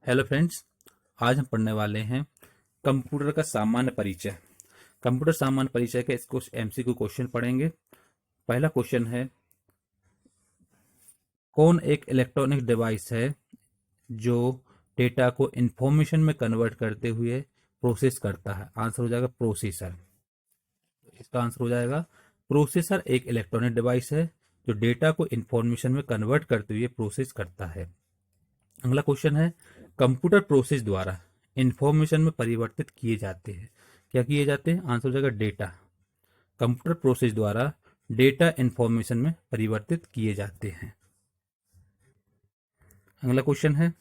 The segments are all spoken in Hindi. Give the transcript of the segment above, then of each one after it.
हेलो फ्रेंड्स, आज हम पढ़ने वाले हैं कंप्यूटर का सामान्य परिचय। कंप्यूटर सामान्य परिचय के इसको एमसीक्यू क्वेश्चन पढ़ेंगे। पहला क्वेश्चन है, कौन एक इलेक्ट्रॉनिक डिवाइस है जो डेटा को इंफॉर्मेशन में कन्वर्ट करते हुए प्रोसेस करता है? आंसर हो जाएगा प्रोसेसर। इसका आंसर हो जाएगा प्रोसेसर एक इलेक्ट्रॉनिक डिवाइस है जो डेटा को इंफॉर्मेशन में कन्वर्ट करते हुए प्रोसेस करता है। अगला क्वेश्चन है, कंप्यूटर प्रोसेस द्वारा इंफॉर्मेशन में परिवर्तित किए जाते हैं। क्या किए जाते हैं? आंसर हो जाएगा डेटा। कंप्यूटर प्रोसेस द्वारा डेटा इंफॉर्मेशन में परिवर्तित किए जाते हैं। अगला क्वेश्चन है,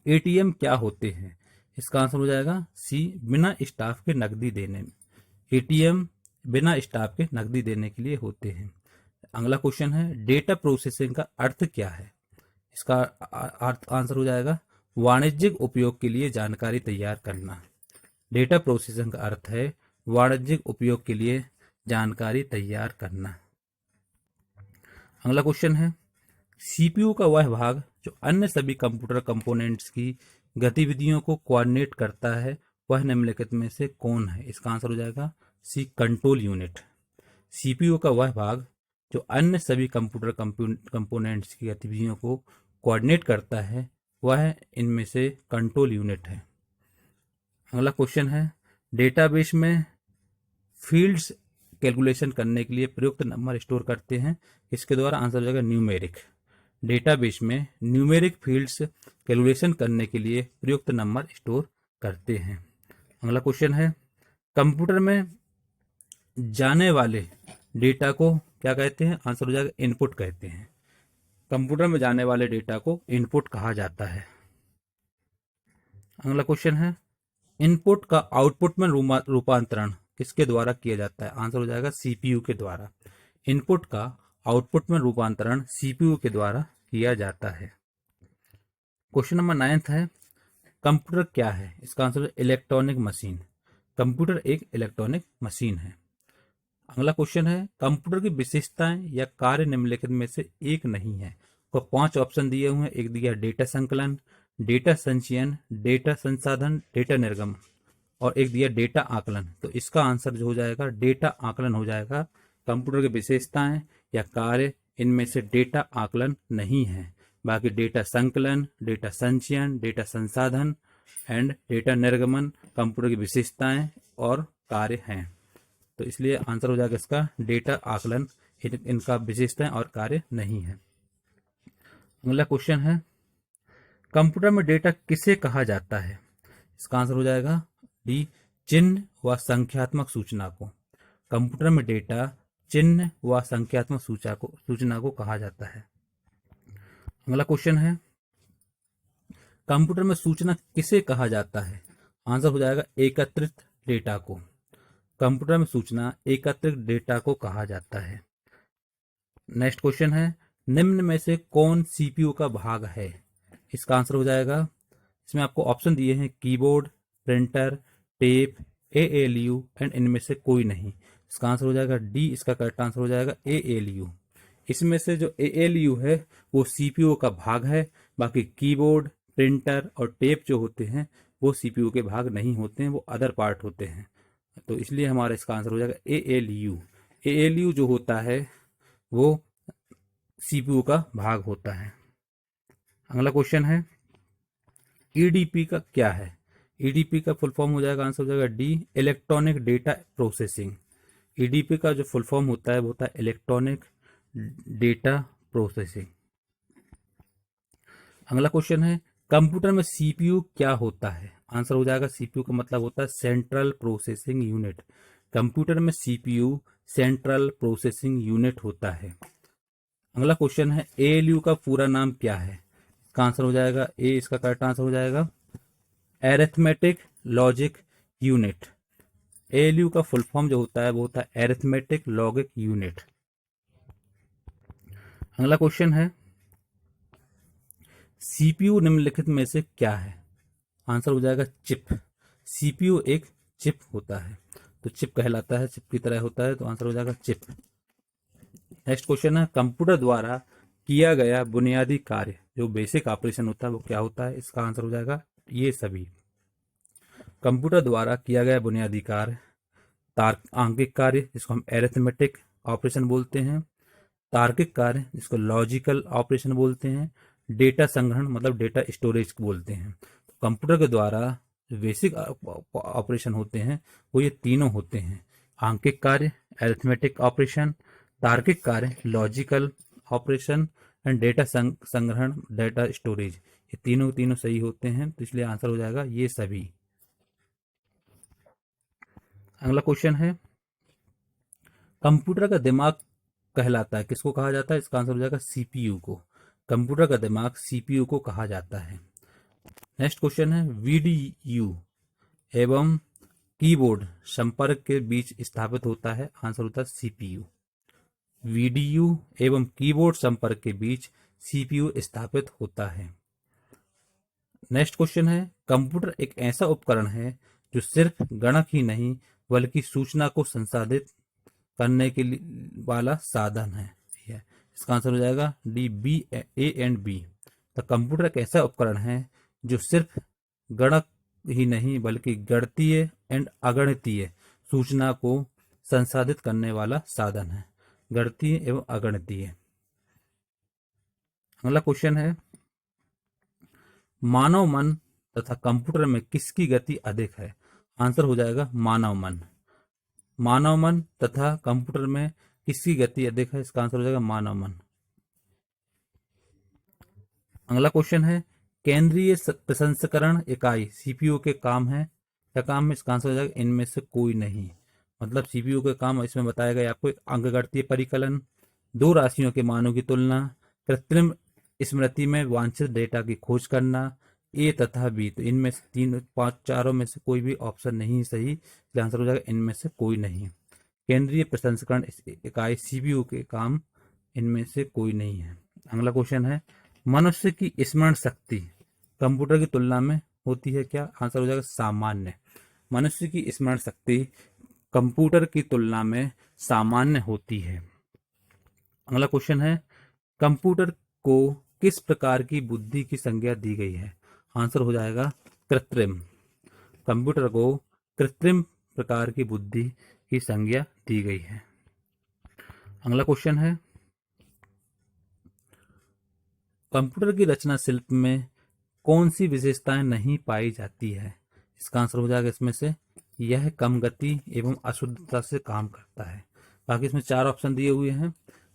एटीएम क्या होते हैं? इसका आंसर हो जाएगा सी, बिना स्टाफ के नकदी देने में। एटीएम बिना स्टाफ के नकदी देने के लिए होते हैं। अगला क्वेश्चन है, डेटा प्रोसेसिंग का अर्थ क्या है? इसका आंसर हो जाएगा वाणिज्यिक उपयोग के लिए जानकारी तैयार करना। डेटा प्रोसेसिंग का अर्थ है वाणिज्यिक उपयोग के लिए जानकारी तैयार करना। अगला क्वेश्चन है, सीपीयू का वह भाग जो अन्य सभी कंप्यूटर कंपोनेंट्स की गतिविधियों को कोऑर्डिनेट करता है, वह निम्नलिखित में से कौन है? इसका आंसर हो जाएगा सी, कंट्रोल यूनिट। सीपीयू का वह भाग जो अन्य सभी कंप्यूटर कंपोनेंट्स की गतिविधियों को कोऑर्डिनेट करता है, वह इनमें से कंट्रोल यूनिट है। अगला क्वेश्चन है, डेटाबेस में फील्ड्स कैलकुलेशन करने के लिए प्रयुक्त नंबर स्टोर करते हैं, इसके द्वारा? आंसर हो जाएगा न्यूमेरिक। डेटाबेस में न्यूमेरिक फील्ड्स कैलकुलेशन करने के लिए प्रयुक्त नंबर स्टोर करते हैं। अगला क्वेश्चन है, कंप्यूटर में जाने वाले डेटा को क्या कहते हैं? आंसर हो जाएगा इनपुट कहते हैं। कंप्यूटर में जाने वाले डेटा को इनपुट कहा जाता है। अगला क्वेश्चन है, इनपुट का आउटपुट में रूपांतरण किसके द्वारा किया जाता है? आंसर हो जाएगा सीपीयू के द्वारा। इनपुट का आउटपुट में रूपांतरण सीपीयू के द्वारा किया जाता है। क्वेश्चन नंबर 9 है, कंप्यूटर क्या है? इसका आंसर है इलेक्ट्रॉनिक मशीन। कंप्यूटर एक इलेक्ट्रॉनिक मशीन है। अगला क्वेश्चन है, कंप्यूटर की विशेषताएं या कार्य निम्नलिखित में से एक नहीं है। तो 5 ऑप्शन दिए हुए हैं। एक दिया डेटा संकलन, डेटा संचयन, डेटा संसाधन, डेटा निर्गम, और एक दिया डेटा आकलन। तो इसका आंसर जो हो जाएगा डेटा आकलन हो जाएगा। कंप्यूटर की विशेषताएं या कार्य, इनमें से डेटा आकलन नहीं है। बाकी डेटा संकलन, डेटा संचयन, डेटा संसाधन एंड डेटा निर्गमन कंप्यूटर की विशेषताएं और कार्य हैं। तो इसलिए आंसर हो जाएगा इसका डेटा आकलन, इनका विशेषताएं और कार्य नहीं है। अगला क्वेश्चन है, कंप्यूटर में डेटा किसे कहा जाता है? इसका आंसर हो जाएगा डी, चिन्ह व संख्यात्मक सूचना को। कंप्यूटर में डेटा चिन्ह व संख्यात्मक सूचना को कहा जाता है। अगला क्वेश्चन है, कंप्यूटर में सूचना किसे कहा जाता है? आंसर हो जाएगा एकत्रित डेटा को। कंप्यूटर में सूचना एकत्रित डेटा को कहा जाता है। नेक्स्ट क्वेश्चन है, निम्न में से कौन सीपीयू का भाग है? इसका आंसर हो जाएगा, इसमें आपको ऑप्शन दिए हैं keyboard, printer, tape, ALU and इनमें से कोई नहीं। इसका आंसर हो जाएगा डी, इसका करेक्ट आंसर हो जाएगा एएलयू। इसमें से जो एएलयू है वो सीपीयू का भाग है। बाकी कीबोर्ड, प्रिंटर और टेप जो होते हैं वो सीपीयू के भाग नहीं होते हैं, वो अदर पार्ट होते हैं। तो इसलिए हमारा इसका आंसर हो जाएगा एएलयू। एएलयू जो होता है वो सीपीयू का भाग होता है। अगला क्वेश्चन है, ईडीपी का क्या है? ईडीपी का फुल फॉर्म हो जाएगा, आंसर हो जाएगा D, electronic data processing. EDP का जो फुल फॉर्म होता है वो होता है इलेक्ट्रॉनिक डेटा प्रोसेसिंग। अगला क्वेश्चन है, कंप्यूटर में सीपीयू क्या होता है? आंसर हो जाएगा सीपीयू का मतलब होता है सेंट्रल प्रोसेसिंग यूनिट। कंप्यूटर में सीपीयू सेंट्रल प्रोसेसिंग यूनिट होता है। अगला क्वेश्चन है, एएलयू का पूरा नाम क्या है? इसका आंसर हो जाएगा ए, इसका करेक्ट आंसर हो जाएगा एरिथमेटिक लॉजिक यूनिट। एएलयू का फुल फॉर्म जो होता है वो होता है एरिथमेटिक लॉजिक यूनिट। अगला क्वेश्चन है, सीपीयू निम्नलिखित में से क्या है? आंसर हो जाएगा चिप। सीपीयू एक चिप होता है, तो चिप कहलाता है, चिप की तरह होता है, तो आंसर हो जाएगा चिप। नेक्स्ट क्वेश्चन है, कंप्यूटर द्वारा किया गया बुनियादी कार्य, जो बेसिक ऑपरेशन होता है वो क्या होता है? इसका आंसर हो जाएगा ये सभी। कंप्यूटर द्वारा किया गया बुनियादी कार्य आंकिक कार्य, जिसको हम एरिथमेटिक ऑपरेशन बोलते हैं, तार्किक कार्य जिसको लॉजिकल ऑपरेशन बोलते हैं, डेटा संग्रहण मतलब डेटा स्टोरेज बोलते हैं। तो कंप्यूटर के द्वारा जो बेसिक ऑपरेशन होते हैं वो ये तीनों होते हैं: आंकिक कार्य, एरिथमेटिक ऑपरेशन, तार्किक कार्य, लॉजिकल ऑपरेशन एंड डेटा संग्रहण, डेटा स्टोरेज। ये तीनों तीनों सही होते हैं, तो इसलिए आंसर हो जाएगा ये सभी। अगला क्वेश्चन है, कंप्यूटर का दिमाग कहलाता है, किसको कहा जाता है? इसका आंसर हो जाएगा सीपीयू को। कंप्यूटर का दिमाग सीपीयू को कहा जाता है। नेक्स्ट क्वेश्चन है, वीडीयू एवं कीबोर्ड संपर्क के बीच स्थापित होता है, आंसर होता है सीपीयू। वीडीयू एवं कीबोर्ड संपर्क के बीच सीपीयू स्थापित होता है। नेक्स्ट क्वेश्चन है, कंप्यूटर एक ऐसा उपकरण है जो सिर्फ गणक ही नहीं बल्कि सूचना को संसाधित करने के लिए वाला साधन है। इसका आंसर हो जाएगा D, B, A and B. तो कंप्यूटर एक ऐसा उपकरण है जो सिर्फ गणक ही नहीं बल्कि गणितीय एंड अगणितीय सूचना को संसाधित करने वाला साधन है। गणितीय एवं अगणितीय। अगला क्वेश्चन है, मानव मन तथा कंप्यूटर में किसकी गति अधिक है? आंसर हो जाएगा मानव मन। मानव मन तथा कंप्यूटर में किसकी गति अधिक है? इसका आंसर हो जाएगा मानव मन। अगला क्वेश्चन है, केंद्रीय प्रसंस्करण इकाई सीपीयू के काम है, क्या काम है? इसका आंसर हो जाएगा इनमें से कोई नहीं। मतलब सीपीयू के काम इसमें बताया गया आपको: अंकगणितीय परिकलन, दो राशियों के मानों की तुलना, कृत्रिम स्मृति में वांछित डेटा की खोज करना, ए तथा बी। तो इनमें से तीन पांच चारों में से कोई भी ऑप्शन नहीं सही, इसलिए आंसर हो जाएगा इनमें से कोई नहीं। केंद्रीय प्रसंस्करण इकाई सीपीयू के काम इनमें से कोई नहीं है। अगला क्वेश्चन है, मनुष्य की स्मरण शक्ति कंप्यूटर की तुलना में होती है क्या? आंसर हो जाएगा सामान्य। मनुष्य की स्मरण शक्ति कंप्यूटर की तुलना में सामान्य होती है। अगला क्वेश्चन है, कंप्यूटर को किस प्रकार की बुद्धि की संज्ञा दी गई है? आंसर हो जाएगा कृत्रिम। कंप्यूटर को कृत्रिम प्रकार की बुद्धि की संज्ञा दी गई है। अगला क्वेश्चन है, कंप्यूटर की रचना शिल्प में कौन सी विशेषताएं नहीं पाई जाती है? इसका आंसर हो जाएगा इसमें से यह कम गति एवं अशुद्धता से काम करता है। बाकी इसमें चार ऑप्शन दिए हुए हैं।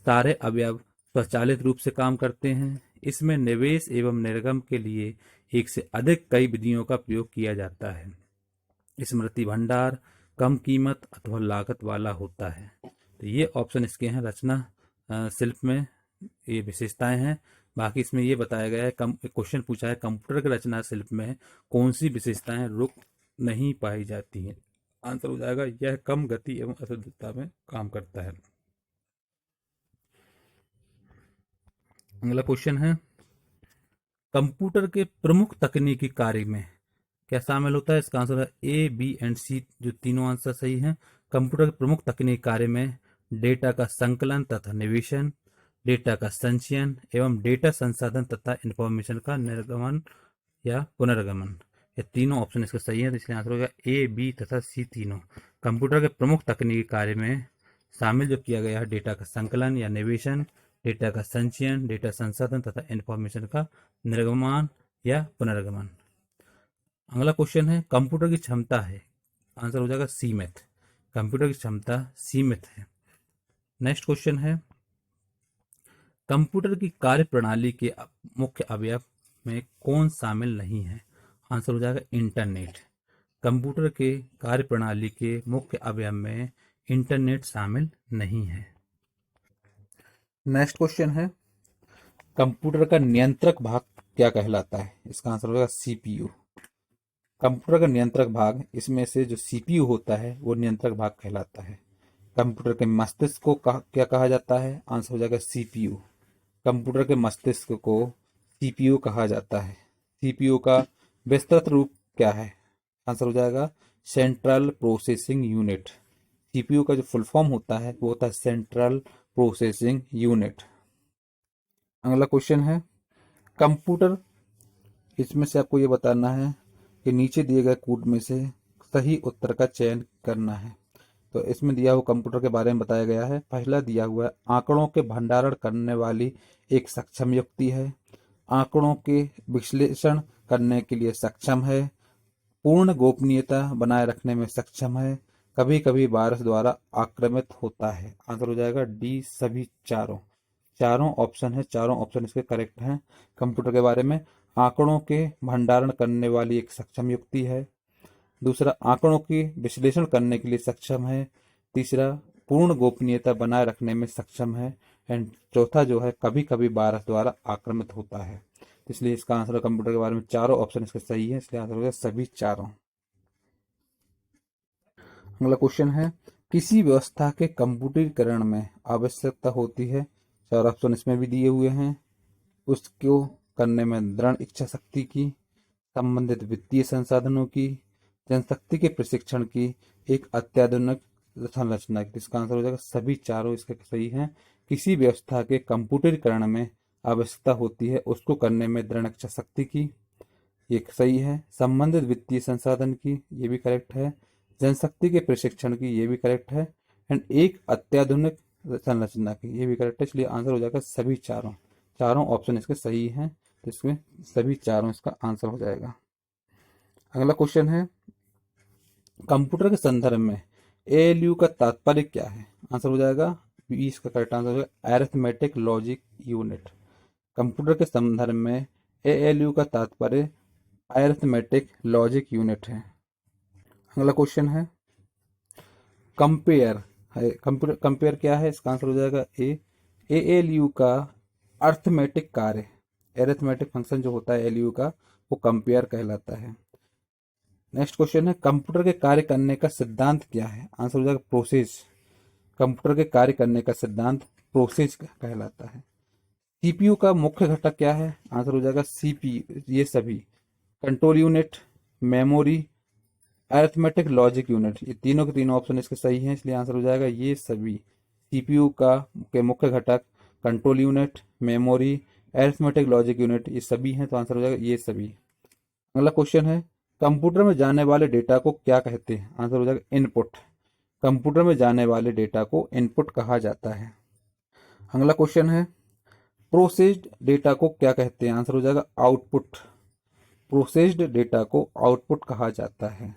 सारे अवयव स्वचालित रूप से काम करते हैं, इसमें निवेश एवं निर्गम के लिए एक से अधिक कई विधियों का प्रयोग किया जाता है, स्मृति भंडार कम कीमत अथवा लागत वाला होता है। तो ये ऑप्शन इसके हैं, रचना शिल्प में ये विशेषताएं हैं। बाकी इसमें ये बताया गया है, क्वेश्चन पूछा है कंप्यूटर की रचना शिल्प में कौन सी विशेषताएं रुक नहीं पाई जाती हैं? आंसर हो जाएगा यह कम गति एवं अशुद्धता में काम करता है। अगला क्वेश्चन है, कंप्यूटर के प्रमुख तकनीकी कार्य में क्या शामिल होता है? इसका आंसर है ए, बी एंड सी, जो तीनों आंसर सही हैं। कंप्यूटर के प्रमुख तकनीकी कार्य में डेटा का संकलन तथा निवेशन, डेटा का संचयन एवं डेटा संसाधन तथा इंफॉर्मेशन का निर्गमन या पुनर्गमन, ये तीनों ऑप्शन इसके सही है, तो इसलिए आंसर होगा ए, बी तथा सी तीनों। कंप्यूटर के प्रमुख तकनीकी कार्य में शामिल जो किया गया है डेटा का संकलन या निवेशन, डेटा का संचयन, डेटा संसाधन तथा इंफॉर्मेशन का निर्गमन या पुनर्गमन। अगला क्वेश्चन है, कंप्यूटर की क्षमता है, आंसर हो जाएगा सीमित। कंप्यूटर की क्षमता सीमित है। नेक्स्ट क्वेश्चन है, कंप्यूटर की कार्यप्रणाली के मुख्य अवयव में कौन शामिल नहीं है? आंसर हो जाएगा इंटरनेट। कंप्यूटर के कार्यप्रणाली के मुख्य अवयव में इंटरनेट शामिल नहीं है। नेक्स्ट क्वेश्चन है, कंप्यूटर का नियंत्रक भाग क्या कहलाता है? इसका आंसर होगा सीपीयू। कंप्यूटर का नियंत्रक भाग, इसमें से जो सीपीयू होता है वो नियंत्रक भाग कहलाता है। कंप्यूटर के मस्तिष्क को क्या कहा जाता है? आंसर हो जाएगा सीपीयू। कंप्यूटर के मस्तिष्क को सीपीयू कहा जाता है। सीपीयू का विस्तृत रूप क्या है? आंसर हो जाएगा सेंट्रल प्रोसेसिंग यूनिट। सीपीयू का जो फुल फॉर्म होता है वो होता है सेंट्रल प्रोसेसिंग यूनिट। अगला क्वेश्चन है कंप्यूटर, इसमें से आपको ये बताना है कि नीचे दिए गए कोड में से सही उत्तर का चयन करना है। तो इसमें दिया हुआ कंप्यूटर के बारे में बताया गया है। पहला दिया हुआ है आंकड़ों के भंडारण करने वाली एक सक्षम युक्ति है, आंकड़ों के विश्लेषण करने के लिए सक्षम है, पूर्ण गोपनीयता बनाए रखने में सक्षम है, कभी कभी वायरस द्वारा आक्रामित होता है। आंसर हो जाएगा डी सभी चारों। चारों ऑप्शन है, चारों ऑप्शन इसके करेक्ट हैं। कंप्यूटर के बारे में आंकड़ों के भंडारण करने वाली एक सक्षम युक्ति है, दूसरा आंकड़ों की विश्लेषण करने के लिए सक्षम है, तीसरा पूर्ण गोपनीयता बनाए रखने में सक्षम है, एंड चौथा जो है कभी कभी वायरस द्वारा आक्रामित होता है। इसलिए इसका आंसर कंप्यूटर के बारे में चारों ऑप्शन इसके सही है, इसलिए आंसर हो गया सभी चारों। अगला क्वेश्चन है किसी व्यवस्था के कंप्यूटरीकरण में आवश्यकता होती है, चार ऑप्शन इसमें भी दिए हुए हैं, उसको करने में दृढ़ इच्छा शक्ति की, संबंधित वित्तीय संसाधनों की, जनशक्ति के प्रशिक्षण की, एक अत्याधुनिक संरचना की। इसका आंसर हो जाएगा सभी चारों इसके सही हैं। किसी व्यवस्था के कंप्यूटरीकरण में आवश्यकता होती है, उसको करने में दृढ़ इच्छा शक्ति की, ये सही है। संबंधित वित्तीय संसाधन की, ये भी करेक्ट है। जनशक्ति के प्रशिक्षण की, ये भी करेक्ट है। एंड एक अत्याधुनिक संरचना की, ये भी करेक्ट है। इसलिए आंसर हो जाएगा सभी चारों। चारों ऑप्शन इसके सही हैं, तो इसमें सभी चारों इसका आंसर हो जाएगा। अगला क्वेश्चन है कंप्यूटर के संदर्भ में एएलयू का तात्पर्य क्या है। आंसर हो जाएगा बी, इसका करेक्ट आंसर हो जाएगा अरिथमेटिक लॉजिक यूनिट। कंप्यूटर के संदर्भ में एएलयू का तात्पर्य अरिथमेटिक लॉजिक यूनिट है। अगला क्वेश्चन है कंपेयर है, कंप्यूटर कंपेयर क्या है, इसका आंसर हो जाएगा ए। एएलयू का अर्थमेटिक कार्य, एरिथमेटिक फंक्शन जो होता है एएलयू का, वो कंपेयर कहलाता है। नेक्स्ट क्वेश्चन है कंप्यूटर के कार्य करने का सिद्धांत क्या है। आंसर हो जाएगा प्रोसेस। कंप्यूटर के कार्य करने का सिद्धांत प्रोसेस कहलाता है। सीपीयू का मुख्य घटक क्या है। आंसर हो जाएगा सीपीयू, ये सभी control unit, memory, arithmetic logic unit, ये तीनों के तीनों ऑप्शन इसके सही हैं, इसलिए आंसर हो जाएगा ये सभी। सीपीयू का के मुख्य घटक control unit, memory, arithmetic logic unit, ये सभी हैं, तो आंसर हो जाएगा ये सभी। अगला क्वेश्चन है कंप्यूटर में जाने वाले डेटा को क्या कहते हैं। आंसर हो जाएगा इनपुट। कंप्यूटर में जाने वाले डेटा को इनपुट कहा जाता है। अगला क्वेश्चन है प्रोसेस्ड डेटा को क्या कहते हैं। आंसर हो जाएगा आउटपुट। प्रोसेस्ड डेटा को आउटपुट कहा जाता है।